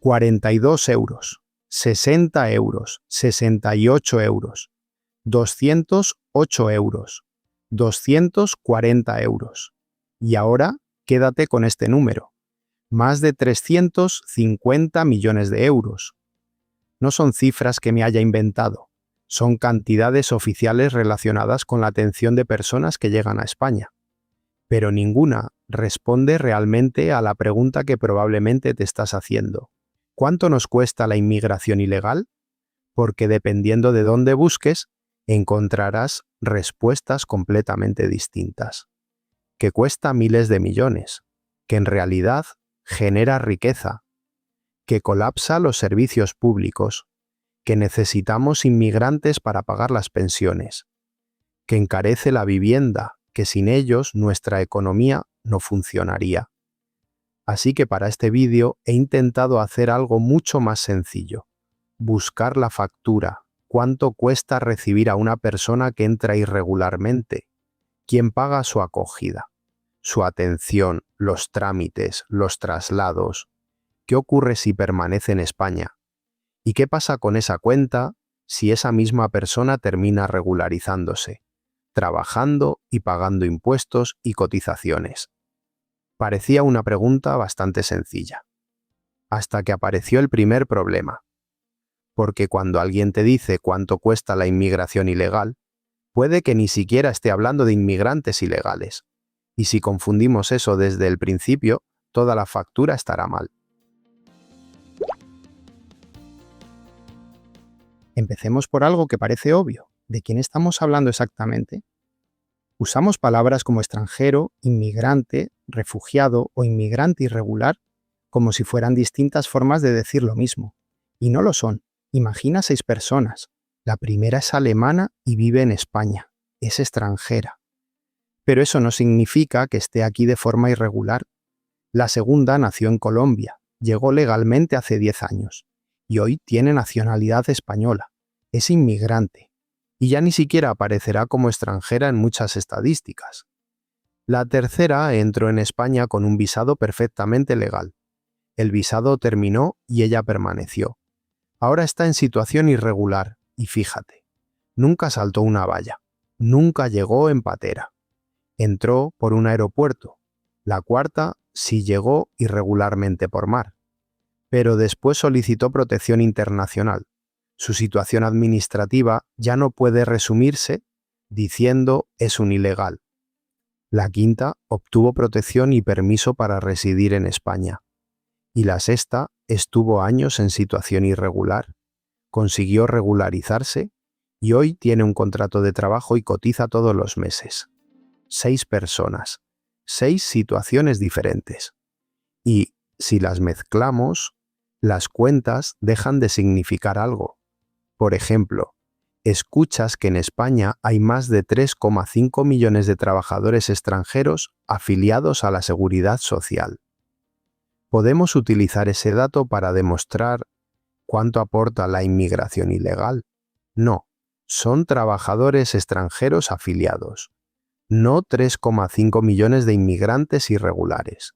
42 euros, 60 euros, 68 euros, 208 euros, 240 euros. Y ahora quédate con este número. Más de 350 millones de euros. No son cifras que me haya inventado, son cantidades oficiales relacionadas con la atención de personas que llegan a España. Pero ninguna responde realmente a la pregunta que probablemente te estás haciendo. ¿Cuánto nos cuesta la inmigración ilegal? Porque dependiendo de dónde busques, encontrarás respuestas completamente distintas. Que cuesta miles de millones, que en realidad genera riqueza, que colapsa los servicios públicos, que necesitamos inmigrantes para pagar las pensiones, que encarece la vivienda, que sin ellos nuestra economía no funcionaría. Así que para este vídeo he intentado hacer algo mucho más sencillo. Buscar la factura, cuánto cuesta recibir a una persona que entra irregularmente, quién paga su acogida, su atención, los trámites, los traslados, qué ocurre si permanece en España, y qué pasa con esa cuenta si esa misma persona termina regularizándose, trabajando y pagando impuestos y cotizaciones. Parecía una pregunta bastante sencilla, hasta que apareció el primer problema. Porque cuando alguien te dice cuánto cuesta la inmigración ilegal, puede que ni siquiera esté hablando de inmigrantes ilegales. Y si confundimos eso desde el principio, toda la factura estará mal. Empecemos por algo que parece obvio. ¿De quién estamos hablando exactamente? Usamos palabras como extranjero, inmigrante, refugiado o inmigrante irregular como si fueran distintas formas de decir lo mismo. Y no lo son. Imagina 6 personas. La primera es alemana y vive en España. Es extranjera. Pero eso no significa que esté aquí de forma irregular. La segunda nació en Colombia. Llegó legalmente hace 10 años. Y hoy tiene nacionalidad española. Es inmigrante. Y ya ni siquiera aparecerá como extranjera en muchas estadísticas. La tercera entró en España con un visado perfectamente legal. El visado terminó y ella permaneció. Ahora está en situación irregular, y fíjate, nunca saltó una valla, nunca llegó en patera. Entró por un aeropuerto. La cuarta sí llegó irregularmente por mar. Pero después solicitó protección internacional. Su situación administrativa ya no puede resumirse diciendo es un ilegal. La quinta obtuvo protección y permiso para residir en España. Y la sexta estuvo años en situación irregular, consiguió regularizarse y hoy tiene un contrato de trabajo y cotiza todos los meses. 6 personas, 6 situaciones diferentes. Y si las mezclamos, las cuentas dejan de significar algo. Por ejemplo, escuchas que en España hay más de 3,5 millones de trabajadores extranjeros afiliados a la Seguridad Social. ¿Podemos utilizar ese dato para demostrar cuánto aporta la inmigración ilegal? No, son trabajadores extranjeros afiliados, no 3,5 millones de inmigrantes irregulares.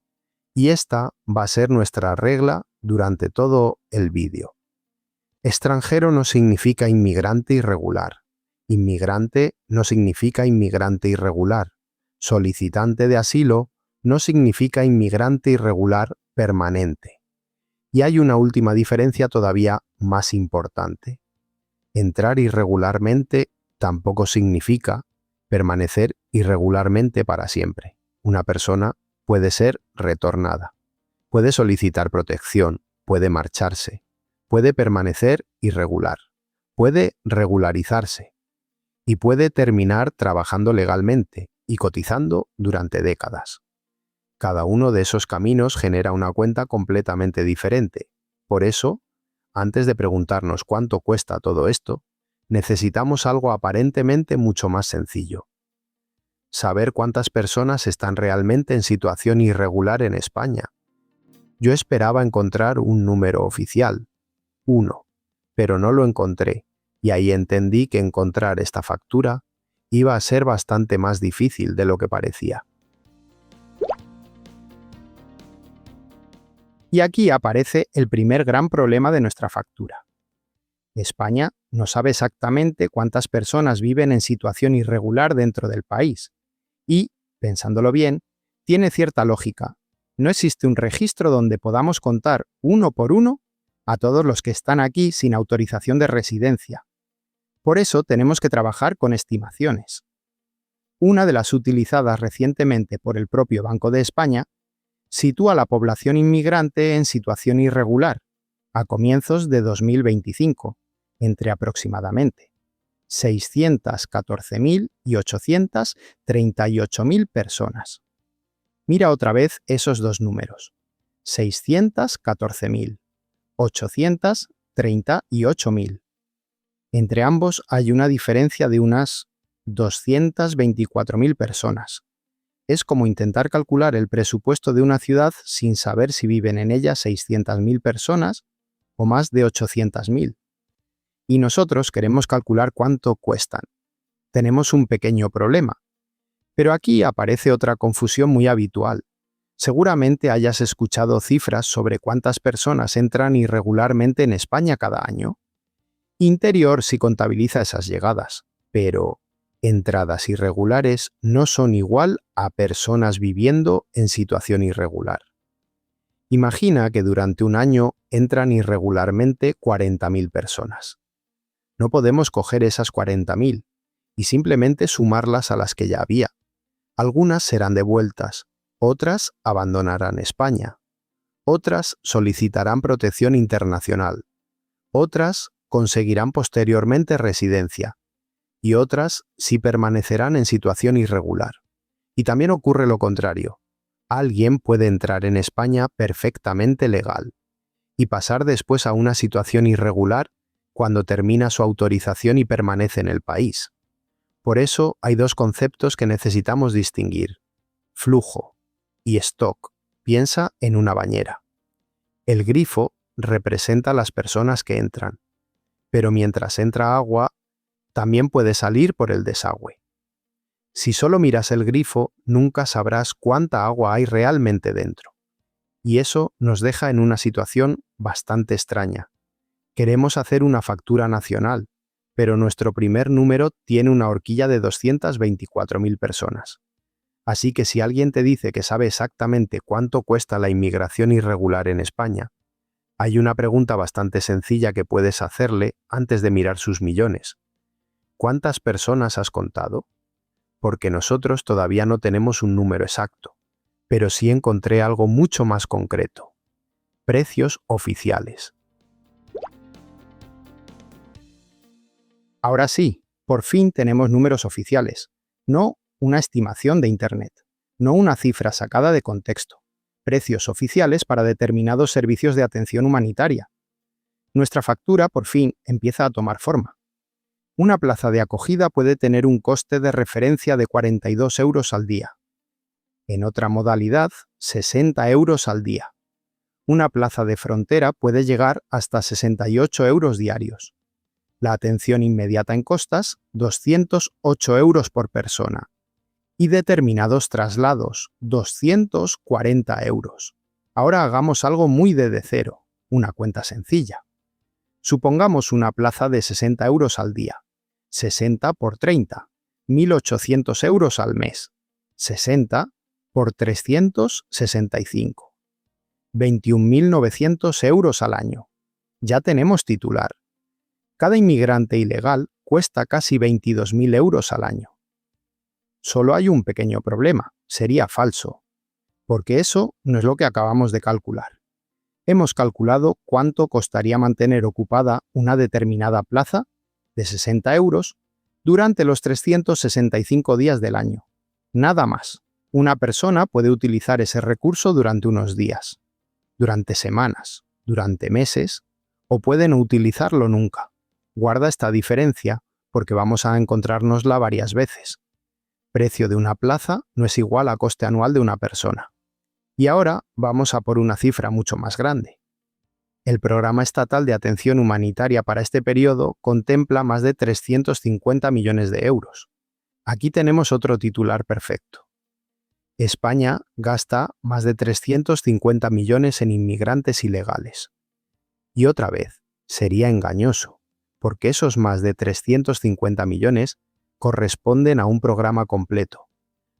Y esta va a ser nuestra regla durante todo el vídeo. Extranjero no significa inmigrante irregular. Inmigrante no significa inmigrante irregular. Solicitante de asilo no significa inmigrante irregular permanente. Y hay una última diferencia todavía más importante. Entrar irregularmente tampoco significa permanecer irregularmente para siempre. Una persona puede ser retornada, puede solicitar protección, puede marcharse, puede permanecer irregular, puede regularizarse y puede terminar trabajando legalmente y cotizando durante décadas. Cada uno de esos caminos genera una cuenta completamente diferente. Por eso, antes de preguntarnos cuánto cuesta todo esto, necesitamos algo aparentemente mucho más sencillo. Saber cuántas personas están realmente en situación irregular en España. Yo esperaba encontrar un número oficial, 1, pero no lo encontré, y ahí entendí que encontrar esta factura iba a ser bastante más difícil de lo que parecía. Y aquí aparece el primer gran problema de nuestra factura. España no sabe exactamente cuántas personas viven en situación irregular dentro del país. Y, pensándolo bien, tiene cierta lógica. No existe un registro donde podamos contar uno por uno a todos los que están aquí sin autorización de residencia. Por eso tenemos que trabajar con estimaciones. Una de las utilizadas recientemente por el propio Banco de España sitúa la población inmigrante en situación irregular a comienzos de 2025, entre aproximadamente 614.000 y 838.000 personas. Mira otra vez esos dos números: 614.000, 838.000. Entre ambos hay una diferencia de unas 224.000 personas. Es como intentar calcular el presupuesto de una ciudad sin saber si viven en ella 600.000 personas o más de 800.000. Y nosotros queremos calcular cuánto cuestan. Tenemos un pequeño problema. Pero aquí aparece otra confusión muy habitual. Seguramente hayas escuchado cifras sobre cuántas personas entran irregularmente en España cada año. Interior sí contabiliza esas llegadas, pero entradas irregulares no son igual a personas viviendo en situación irregular. Imagina que durante un año entran irregularmente 40.000 personas. No podemos coger esas 40.000 y simplemente sumarlas a las que ya había. Algunas serán devueltas, otras abandonarán España, otras solicitarán protección internacional, otras conseguirán posteriormente residencia y otras sí permanecerán en situación irregular. Y también ocurre lo contrario. Alguien puede entrar en España perfectamente legal y pasar después a una situación irregular cuando termina su autorización y permanece en el país. Por eso hay dos conceptos que necesitamos distinguir: flujo y stock. Piensa en una bañera. El grifo representa a las personas que entran, pero mientras entra agua, también puede salir por el desagüe. Si solo miras el grifo, nunca sabrás cuánta agua hay realmente dentro. Y eso nos deja en una situación bastante extraña. Queremos hacer una factura nacional, pero nuestro primer número tiene una horquilla de 224.000 personas. Así que si alguien te dice que sabe exactamente cuánto cuesta la inmigración irregular en España, hay una pregunta bastante sencilla que puedes hacerle antes de mirar sus millones. ¿Cuántas personas has contado? Porque nosotros todavía no tenemos un número exacto, pero sí encontré algo mucho más concreto: precios oficiales. Ahora sí, por fin tenemos números oficiales, no una estimación de Internet, no una cifra sacada de contexto. Precios oficiales para determinados servicios de atención humanitaria. Nuestra factura, por fin, empieza a tomar forma. Una plaza de acogida puede tener un coste de referencia de 42 euros al día. En otra modalidad, 60 euros al día. Una plaza de frontera puede llegar hasta 68 euros diarios. La atención inmediata en costas, 208 euros por persona. Y determinados traslados, 240 euros. Ahora hagamos algo muy de cero, una cuenta sencilla. Supongamos una plaza de 60 euros al día. 60 por 30, 1.800 euros al mes. 60 por 365. 21.900 euros al año. Ya tenemos titular. Cada inmigrante ilegal cuesta casi 22.000 euros al año. Solo hay un pequeño problema: sería falso, porque eso no es lo que acabamos de calcular. Hemos calculado cuánto costaría mantener ocupada una determinada plaza de 60 euros durante los 365 días del año. Nada más. Una persona puede utilizar ese recurso durante unos días, durante semanas, durante meses, o puede no utilizarlo nunca. Guarda esta diferencia porque vamos a encontrárnosla varias veces. Precio de una plaza no es igual a coste anual de una persona. Y ahora vamos a por una cifra mucho más grande. El Programa Estatal de Atención Humanitaria para este periodo contempla más de 350 millones de euros. Aquí tenemos otro titular perfecto. España gasta más de 350 millones en inmigrantes ilegales. Y otra vez, sería engañoso, porque esos más de 350 millones corresponden a un programa completo: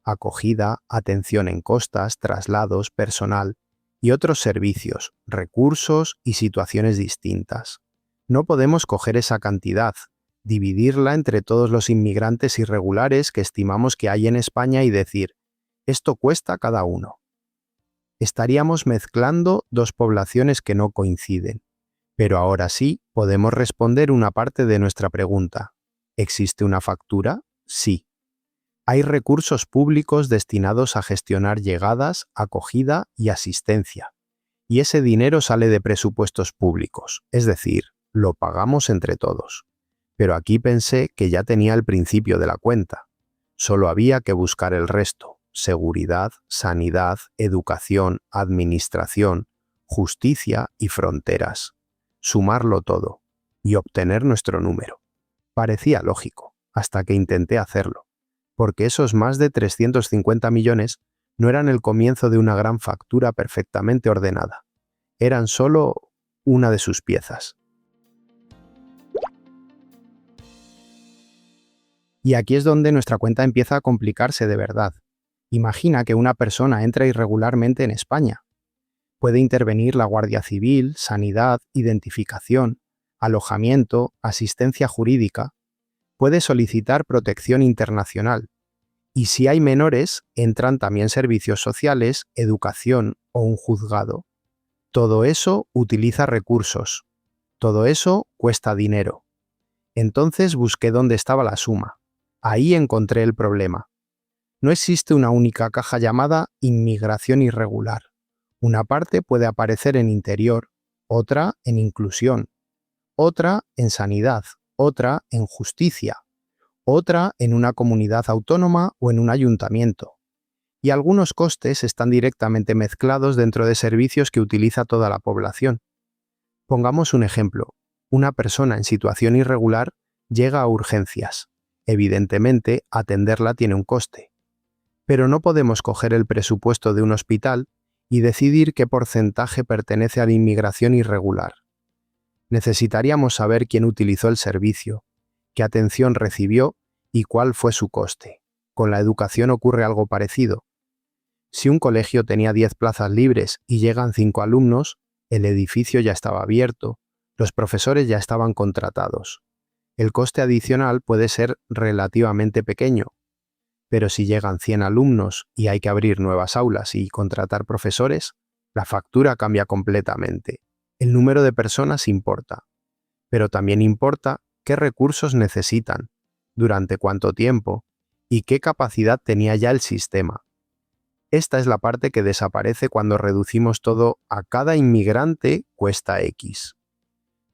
acogida, atención en costas, traslados, personal y otros servicios, recursos y situaciones distintas. No podemos coger esa cantidad, dividirla entre todos los inmigrantes irregulares que estimamos que hay en España y decir, esto cuesta cada uno. Estaríamos mezclando dos poblaciones que no coinciden. Pero ahora sí podemos responder una parte de nuestra pregunta. ¿Existe una factura? Sí. Hay recursos públicos destinados a gestionar llegadas, acogida y asistencia. Y ese dinero sale de presupuestos públicos, es decir, lo pagamos entre todos. Pero aquí pensé que ya tenía el principio de la cuenta. Solo había que buscar el resto: seguridad, sanidad, educación, administración, justicia y fronteras. Sumarlo todo y obtener nuestro número. Parecía lógico, hasta que intenté hacerlo, porque esos más de 350 millones no eran el comienzo de una gran factura perfectamente ordenada. Eran solo una de sus piezas. Y aquí es donde nuestra cuenta empieza a complicarse de verdad. Imagina que una persona entra irregularmente en España. Puede intervenir la Guardia Civil, sanidad, identificación, alojamiento, asistencia jurídica. Puede solicitar protección internacional. Y si hay menores, entran también servicios sociales, educación o un juzgado. Todo eso utiliza recursos. Todo eso cuesta dinero. Entonces busqué dónde estaba la suma. Ahí encontré el problema. No existe una única caja llamada inmigración irregular. Una parte puede aparecer en interior, otra en inclusión, otra en sanidad, otra en justicia, otra en una comunidad autónoma o en un ayuntamiento. Y algunos costes están directamente mezclados dentro de servicios que utiliza toda la población. Pongamos un ejemplo. Una persona en situación irregular llega a urgencias. Evidentemente, atenderla tiene un coste. Pero no podemos coger el presupuesto de un hospital y decidir qué porcentaje pertenece a la inmigración irregular. Necesitaríamos saber quién utilizó el servicio, qué atención recibió y cuál fue su coste. Con la educación ocurre algo parecido. Si un colegio tenía 10 plazas libres y llegan 5 alumnos, el edificio ya estaba abierto, los profesores ya estaban contratados. El coste adicional puede ser relativamente pequeño, pero si llegan 100 alumnos y hay que abrir nuevas aulas y contratar profesores, la factura cambia completamente. El número de personas importa, pero también importa qué recursos necesitan, durante cuánto tiempo y qué capacidad tenía ya el sistema. Esta es la parte que desaparece cuando reducimos todo a cada inmigrante cuesta X.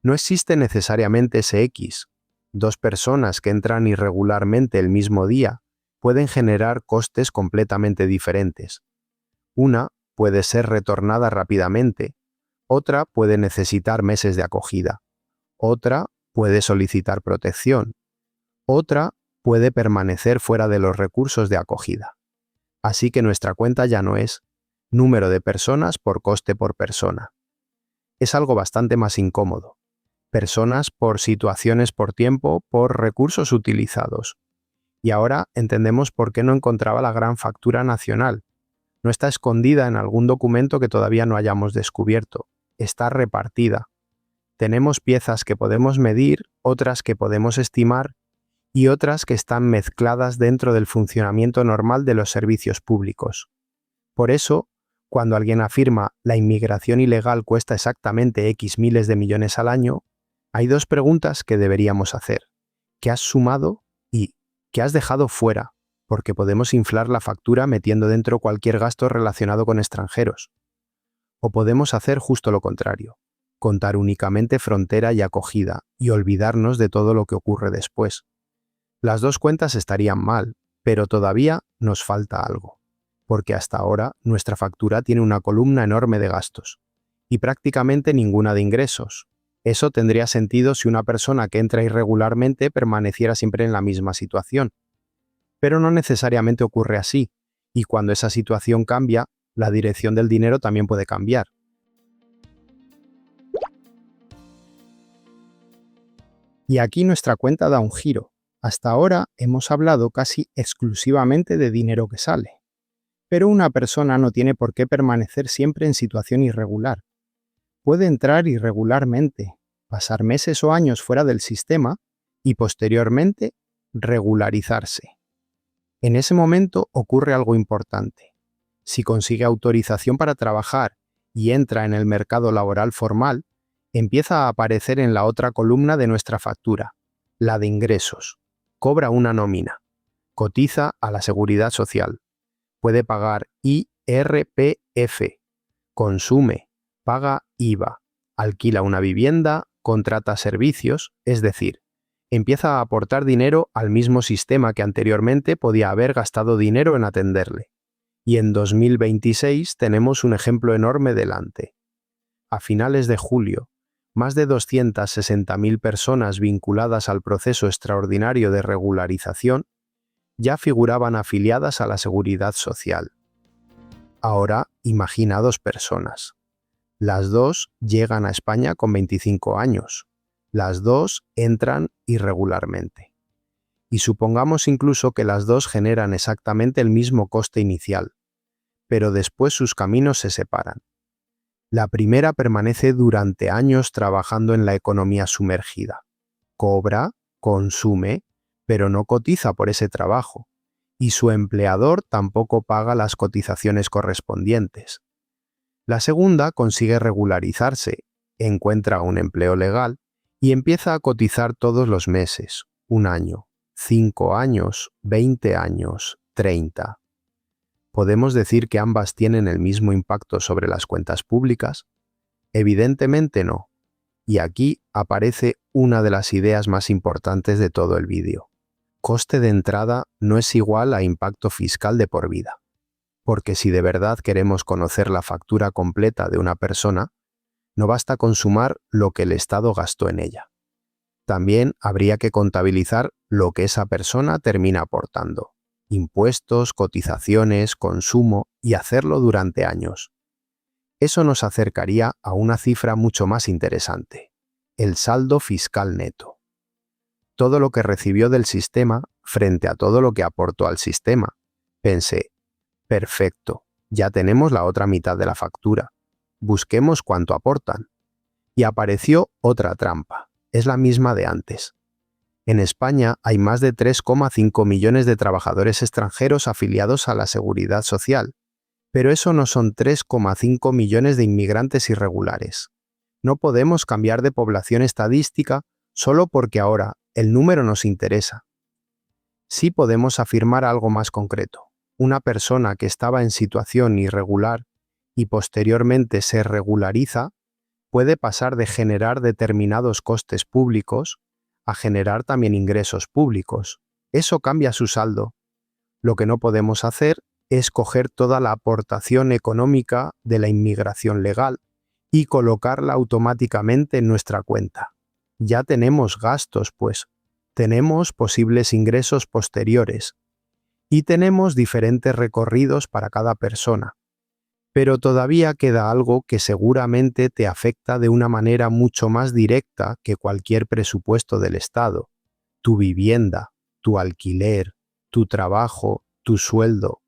No existe necesariamente ese X. 2 personas que entran irregularmente el mismo día pueden generar costes completamente diferentes. Una puede ser retornada rápidamente, otra puede necesitar meses de acogida, otra puede solicitar protección, otra puede permanecer fuera de los recursos de acogida. Así que nuestra cuenta ya no es número de personas por coste por persona. Es algo bastante más incómodo. Personas por situaciones por tiempo por recursos utilizados. Y ahora entendemos por qué no encontraba la gran factura nacional. No está escondida en algún documento que todavía no hayamos descubierto. Está repartida. Tenemos piezas que podemos medir, otras que podemos estimar y otras que están mezcladas dentro del funcionamiento normal de los servicios públicos. Por eso, cuando alguien afirma la inmigración ilegal cuesta exactamente X miles de millones al año, hay dos preguntas que deberíamos hacer. ¿Qué has sumado? Y ¿qué has dejado fuera? Porque podemos inflar la factura metiendo dentro cualquier gasto relacionado con extranjeros. O podemos hacer justo lo contrario, contar únicamente frontera y acogida y olvidarnos de todo lo que ocurre después. Las dos cuentas estarían mal, pero todavía nos falta algo, porque hasta ahora nuestra factura tiene una columna enorme de gastos y prácticamente ninguna de ingresos. Eso tendría sentido si una persona que entra irregularmente permaneciera siempre en la misma situación. Pero no necesariamente ocurre así, Y cuando esa situación cambia, la dirección del dinero también puede cambiar. Y aquí nuestra cuenta da un giro. Hasta ahora hemos hablado casi exclusivamente de dinero que sale. Pero una persona no tiene por qué permanecer siempre en situación irregular. Puede entrar irregularmente, pasar meses o años fuera del sistema y posteriormente regularizarse. En ese momento ocurre algo importante. Si consigue autorización para trabajar y entra en el mercado laboral formal, empieza a aparecer en la otra columna de nuestra factura, la de ingresos. Cobra una nómina. Cotiza a la Seguridad Social. Puede pagar IRPF. Consume. Paga IVA. Alquila una vivienda. Contrata servicios. Es decir, empieza a aportar dinero al mismo sistema que anteriormente podía haber gastado dinero en atenderle. Y en 2026 tenemos un ejemplo enorme delante. A finales de julio, más de 260.000 personas vinculadas al proceso extraordinario de regularización ya figuraban afiliadas a la Seguridad Social. Ahora imagina 2 personas. Las 2 llegan a España con 25 años. Las 2 entran irregularmente. Y supongamos incluso que las 2 generan exactamente el mismo coste inicial, pero después sus caminos se separan. La primera permanece durante años trabajando en la economía sumergida. Cobra, consume, pero no cotiza por ese trabajo, y su empleador tampoco paga las cotizaciones correspondientes. La segunda consigue regularizarse, encuentra un empleo legal y empieza a cotizar todos los meses, 1 año, 5 años, 20 años, 30. ¿Podemos decir que ambas tienen el mismo impacto sobre las cuentas públicas? Evidentemente no. Y aquí aparece una de las ideas más importantes de todo el vídeo. Coste de entrada no es igual a impacto fiscal de por vida. Porque si de verdad queremos conocer la factura completa de una persona, no basta con sumar lo que el Estado gastó en ella. También habría que contabilizar lo que esa persona termina aportando. Impuestos, cotizaciones, consumo y hacerlo durante años. Eso nos acercaría a una cifra mucho más interesante, el saldo fiscal neto. Todo lo que recibió del sistema frente a todo lo que aportó al sistema. Pensé, perfecto, ya tenemos la otra mitad de la factura. Busquemos cuánto aportan. Y apareció otra trampa, es la misma de antes. En España hay más de 3,5 millones de trabajadores extranjeros afiliados a la Seguridad Social, pero eso no son 3,5 millones de inmigrantes irregulares. No podemos cambiar de población estadística solo porque ahora el número nos interesa. Sí podemos afirmar algo más concreto. Una persona que estaba en situación irregular y posteriormente se regulariza puede pasar de generar determinados costes públicos a generar también ingresos públicos. Eso cambia su saldo. Lo que no podemos hacer es coger toda la aportación económica de la inmigración legal y colocarla automáticamente en nuestra cuenta. Ya tenemos gastos, pues. Tenemos posibles ingresos posteriores. Y tenemos diferentes recorridos para cada persona. Pero todavía queda algo que seguramente te afecta de una manera mucho más directa que cualquier presupuesto del Estado. Tu vivienda, tu alquiler, tu trabajo, tu sueldo.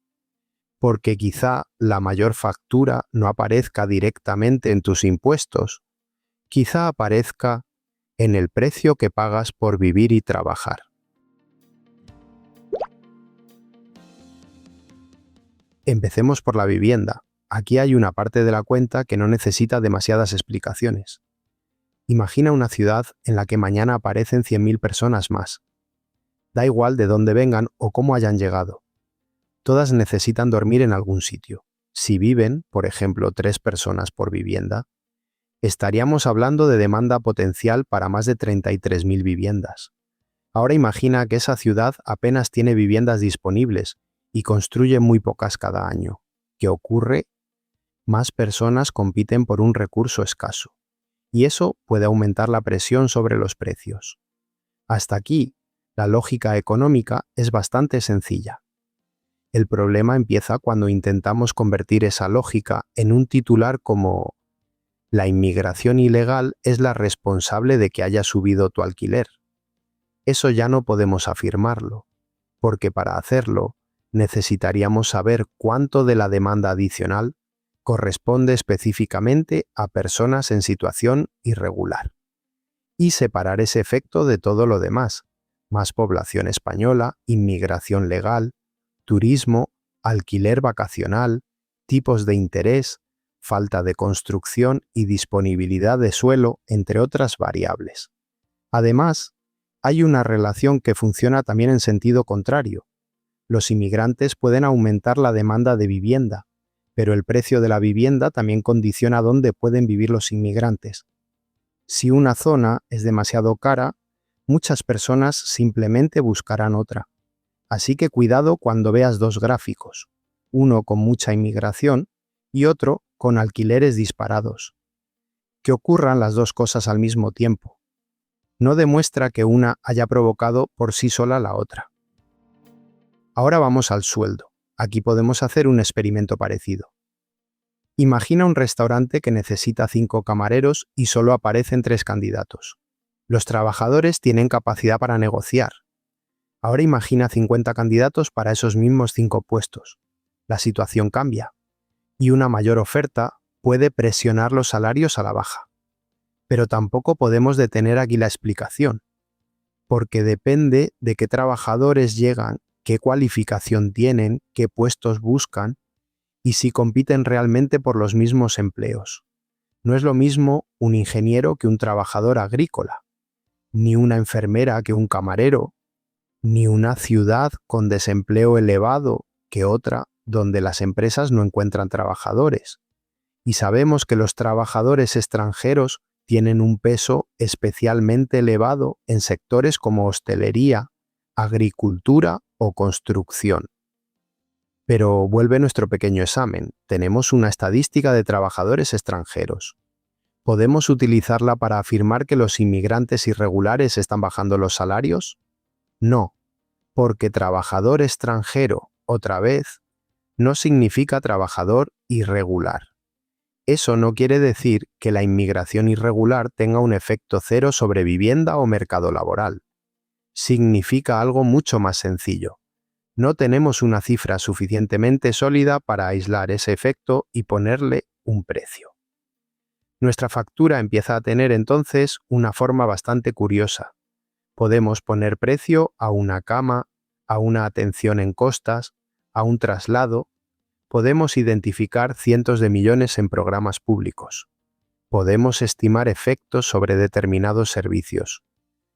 Porque quizá la mayor factura no aparezca directamente en tus impuestos. Quizá aparezca en el precio que pagas por vivir y trabajar. Empecemos por la vivienda. Aquí hay una parte de la cuenta que no necesita demasiadas explicaciones. Imagina una ciudad en la que mañana aparecen 100.000 personas más. Da igual de dónde vengan o cómo hayan llegado. Todas necesitan dormir en algún sitio. Si viven, por ejemplo, 3 personas por vivienda, estaríamos hablando de demanda potencial para más de 33.000 viviendas. Ahora imagina que esa ciudad apenas tiene viviendas disponibles y construye muy pocas cada año. ¿Qué ocurre? Más personas compiten por un recurso escaso, y eso puede aumentar la presión sobre los precios. Hasta aquí, la lógica económica es bastante sencilla. El problema empieza cuando intentamos convertir esa lógica en un titular como «La inmigración ilegal es la responsable de que haya subido tu alquiler». Eso ya no podemos afirmarlo, porque para hacerlo necesitaríamos saber cuánto de la demanda adicional corresponde específicamente a personas en situación irregular y separar ese efecto de todo lo demás: más población española, inmigración legal, turismo, alquiler vacacional, tipos de interés, falta de construcción y disponibilidad de suelo, entre otras variables. Además, hay una relación que funciona también en sentido contrario. Los inmigrantes pueden aumentar la demanda de vivienda, pero el precio de la vivienda también condiciona dónde pueden vivir los inmigrantes. Si una zona es demasiado cara, muchas personas simplemente buscarán otra. Así que cuidado cuando veas dos gráficos, uno con mucha inmigración y otro con alquileres disparados. Que ocurran las dos cosas al mismo tiempo no demuestra que una haya provocado por sí sola la otra. Ahora vamos al sueldo. Aquí podemos hacer un experimento parecido. Imagina un restaurante que necesita 5 camareros y solo aparecen 3 candidatos. Los trabajadores tienen capacidad para negociar. Ahora imagina 50 candidatos para esos mismos 5 puestos. La situación cambia, y una mayor oferta puede presionar los salarios a la baja. Pero tampoco podemos detener aquí la explicación, porque depende de qué trabajadores llegan, qué cualificación tienen, qué puestos buscan y si compiten realmente por los mismos empleos. No es lo mismo un ingeniero que un trabajador agrícola, ni una enfermera que un camarero, ni una ciudad con desempleo elevado que otra donde las empresas no encuentran trabajadores. Y sabemos que los trabajadores extranjeros tienen un peso especialmente elevado en sectores como hostelería, agricultura o construcción. Pero vuelve nuestro pequeño examen. Tenemos una estadística de trabajadores extranjeros. ¿Podemos utilizarla para afirmar que los inmigrantes irregulares están bajando los salarios? No, porque trabajador extranjero, otra vez, no significa trabajador irregular. Eso no quiere decir que la inmigración irregular tenga un efecto cero sobre vivienda o mercado laboral. Significa algo mucho más sencillo. No tenemos una cifra suficientemente sólida para aislar ese efecto y ponerle un precio. Nuestra factura empieza a tener entonces una forma bastante curiosa. Podemos poner precio a una cama, a una atención en costas, a un traslado. Podemos identificar cientos de millones en programas públicos. Podemos estimar efectos sobre determinados servicios.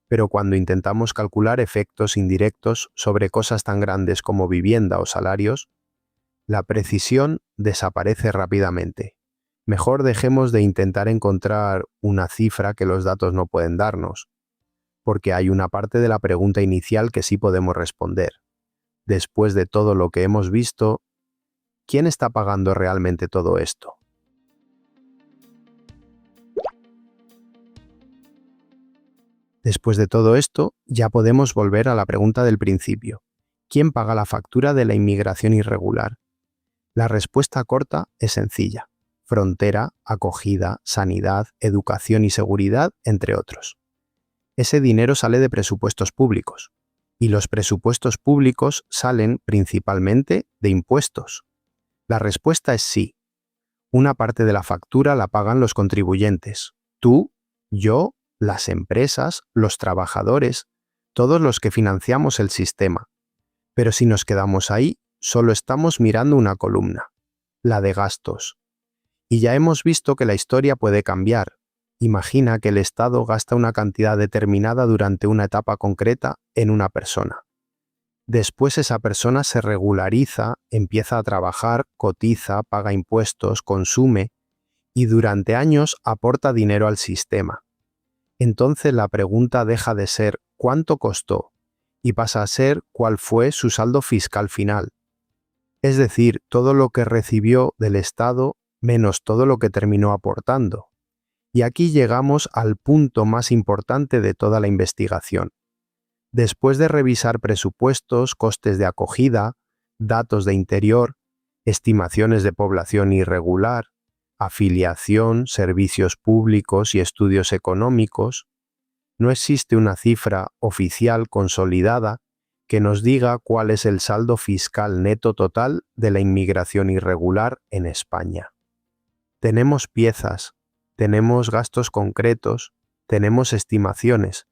Pero cuando intentamos calcular efectos indirectos sobre cosas tan grandes como vivienda o salarios, la precisión desaparece rápidamente. Mejor dejemos de intentar encontrar una cifra que los datos no pueden darnos, porque hay una parte de la pregunta inicial que sí podemos responder. Después de todo lo que hemos visto, ¿quién está pagando realmente todo esto? Después de todo esto, ya podemos volver a la pregunta del principio. ¿Quién paga la factura de la inmigración irregular? La respuesta corta es sencilla. Frontera, acogida, sanidad, educación y seguridad, entre otros. Ese dinero sale de presupuestos públicos, y los presupuestos públicos salen principalmente de impuestos. La respuesta es sí. Una parte de la factura la pagan los contribuyentes. Tú, yo, las empresas, los trabajadores, todos los que financiamos el sistema. Pero si nos quedamos ahí, solo estamos mirando una columna, la de gastos. Y ya hemos visto que la historia puede cambiar. Imagina que el Estado gasta una cantidad determinada durante una etapa concreta en una persona. Después esa persona se regulariza, empieza a trabajar, cotiza, paga impuestos, consume y durante años aporta dinero al sistema. Entonces la pregunta deja de ser ¿cuánto costó? Y pasa a ser ¿cuál fue su saldo fiscal final? Es decir, todo lo que recibió del Estado menos todo lo que terminó aportando. Y aquí llegamos al punto más importante de toda la investigación. Después de revisar presupuestos, costes de acogida, datos de interior, estimaciones de población irregular, afiliación, servicios públicos y estudios económicos. No existe una cifra oficial consolidada que nos diga cuál es el saldo fiscal neto total de la inmigración irregular en España. Tenemos piezas, tenemos gastos concretos, tenemos estimaciones,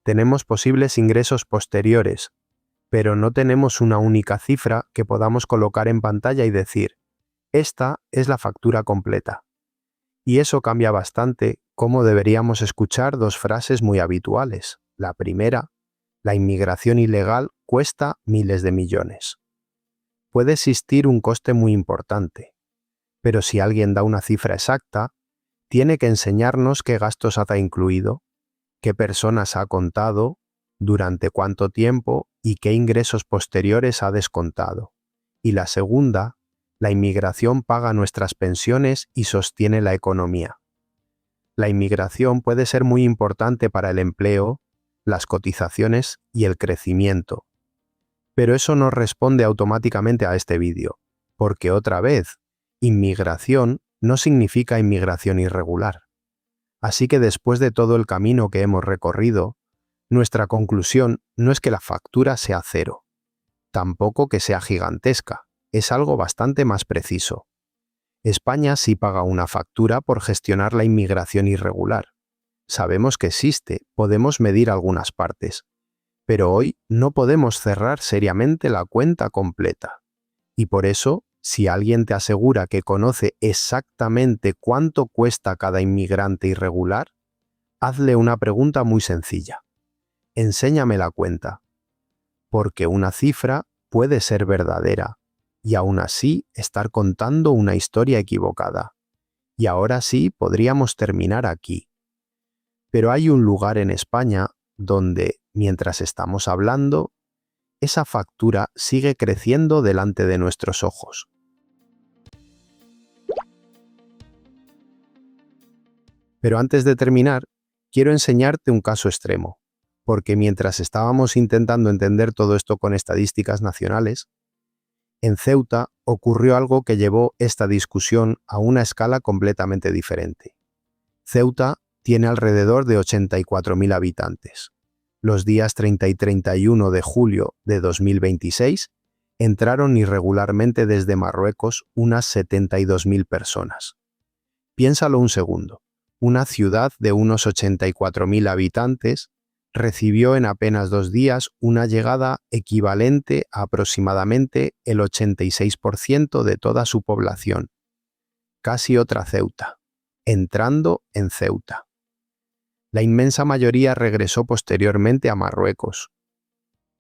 tenemos posibles ingresos posteriores, pero no tenemos una única cifra que podamos colocar en pantalla y decir, esta es la factura completa. Y eso cambia bastante cómo deberíamos escuchar dos frases muy habituales. La primera, la inmigración ilegal cuesta miles de millones. Puede existir un coste muy importante, pero si alguien da una cifra exacta, tiene que enseñarnos qué gastos ha incluido, qué personas ha contado, durante cuánto tiempo y qué ingresos posteriores ha descontado. Y la segunda, la inmigración paga nuestras pensiones y sostiene la economía. La inmigración puede ser muy importante para el empleo, las cotizaciones y el crecimiento. Pero eso no responde automáticamente a este vídeo, porque otra vez, inmigración no significa inmigración irregular. Así que después de todo el camino que hemos recorrido, nuestra conclusión no es que la factura sea cero, tampoco que sea gigantesca, es algo bastante más preciso. España sí paga una factura por gestionar la inmigración irregular. Sabemos que existe, podemos medir algunas partes, pero hoy no podemos cerrar seriamente la cuenta completa. Y por eso, si alguien te asegura que conoce exactamente cuánto cuesta cada inmigrante irregular, hazle una pregunta muy sencilla. Enséñame la cuenta. Porque una cifra puede ser verdadera y aún así estar contando una historia equivocada. Y ahora sí podríamos terminar aquí. Pero hay un lugar en España donde, mientras estamos hablando, esa factura sigue creciendo delante de nuestros ojos. Pero antes de terminar, quiero enseñarte un caso extremo, porque mientras estábamos intentando entender todo esto con estadísticas nacionales, en Ceuta ocurrió algo que llevó esta discusión a una escala completamente diferente. Ceuta tiene alrededor de 84.000 habitantes. Los días 30 y 31 de julio de 2026 entraron irregularmente desde Marruecos unas 72.000 personas. Piénsalo un segundo. Una ciudad de unos 84.000 habitantes recibió en apenas 2 días una llegada equivalente a aproximadamente el 86% de toda su población. Casi otra Ceuta, entrando en Ceuta. La inmensa mayoría regresó posteriormente a Marruecos,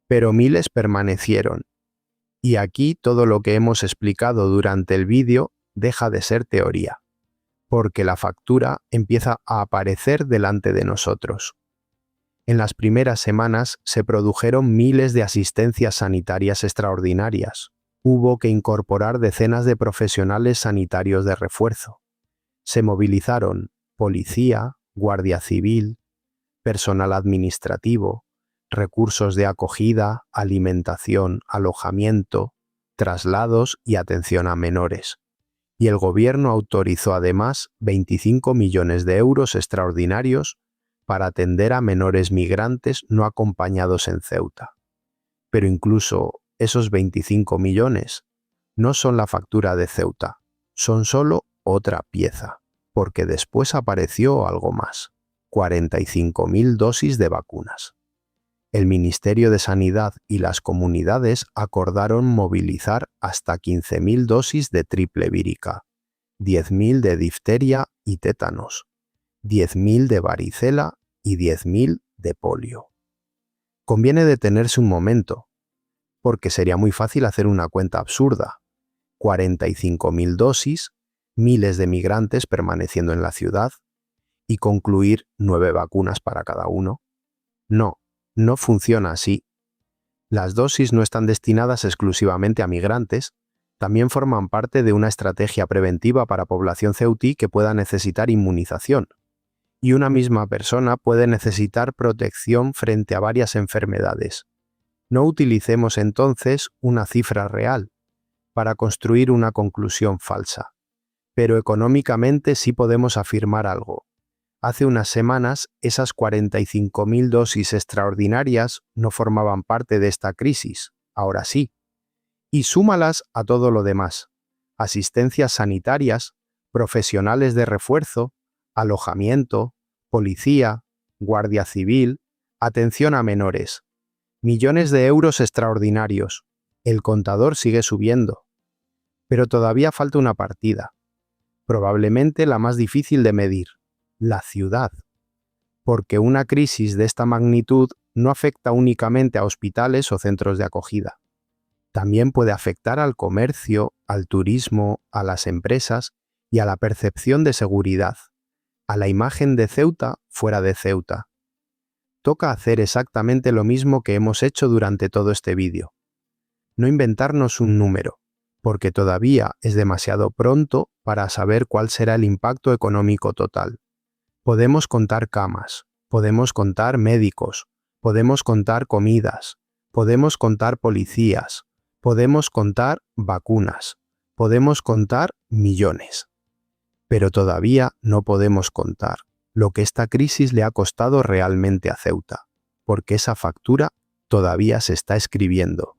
pero miles permanecieron. Y aquí todo lo que hemos explicado durante el vídeo deja de ser teoría, porque la factura empieza a aparecer delante de nosotros. En las primeras semanas se produjeron miles de asistencias sanitarias extraordinarias. Hubo que incorporar decenas de profesionales sanitarios de refuerzo. Se movilizaron policía, guardia civil, personal administrativo, recursos de acogida, alimentación, alojamiento, traslados y atención a menores. Y el gobierno autorizó además 25 millones de euros extraordinarios para atender a menores migrantes no acompañados en Ceuta. Pero incluso esos 25 millones no son la factura de Ceuta, son solo otra pieza, porque después apareció algo más, 45.000 dosis de vacunas. El Ministerio de Sanidad y las comunidades acordaron movilizar hasta 15.000 dosis de triple vírica, 10.000 de difteria y tétanos, 10.000 de varicela y 10.000 de polio. Conviene detenerse un momento, porque sería muy fácil hacer una cuenta absurda. 45.000 dosis, miles de migrantes permaneciendo en la ciudad, y concluir 9 vacunas para cada uno. No, no funciona así. Las dosis no están destinadas exclusivamente a migrantes, también forman parte de una estrategia preventiva para población ceutí que pueda necesitar inmunización. Y una misma persona puede necesitar protección frente a varias enfermedades. No utilicemos entonces una cifra real para construir una conclusión falsa. Pero económicamente sí podemos afirmar algo. Hace unas semanas, esas 45.000 dosis extraordinarias no formaban parte de esta crisis, ahora sí. Y súmalas a todo lo demás: asistencias sanitarias, profesionales de refuerzo, alojamiento, policía, guardia civil, atención a menores. Millones de euros extraordinarios. El contador sigue subiendo. Pero todavía falta una partida, probablemente la más difícil de medir: la ciudad. Porque una crisis de esta magnitud no afecta únicamente a hospitales o centros de acogida. También puede afectar al comercio, al turismo, a las empresas y a la percepción de seguridad, a la imagen de Ceuta fuera de Ceuta. Toca hacer exactamente lo mismo que hemos hecho durante todo este vídeo. No inventarnos un número, porque todavía es demasiado pronto para saber cuál será el impacto económico total. Podemos contar camas, podemos contar médicos, podemos contar comidas, podemos contar policías, podemos contar vacunas, podemos contar millones. Pero todavía no podemos contar lo que esta crisis le ha costado realmente a Ceuta, porque esa factura todavía se está escribiendo.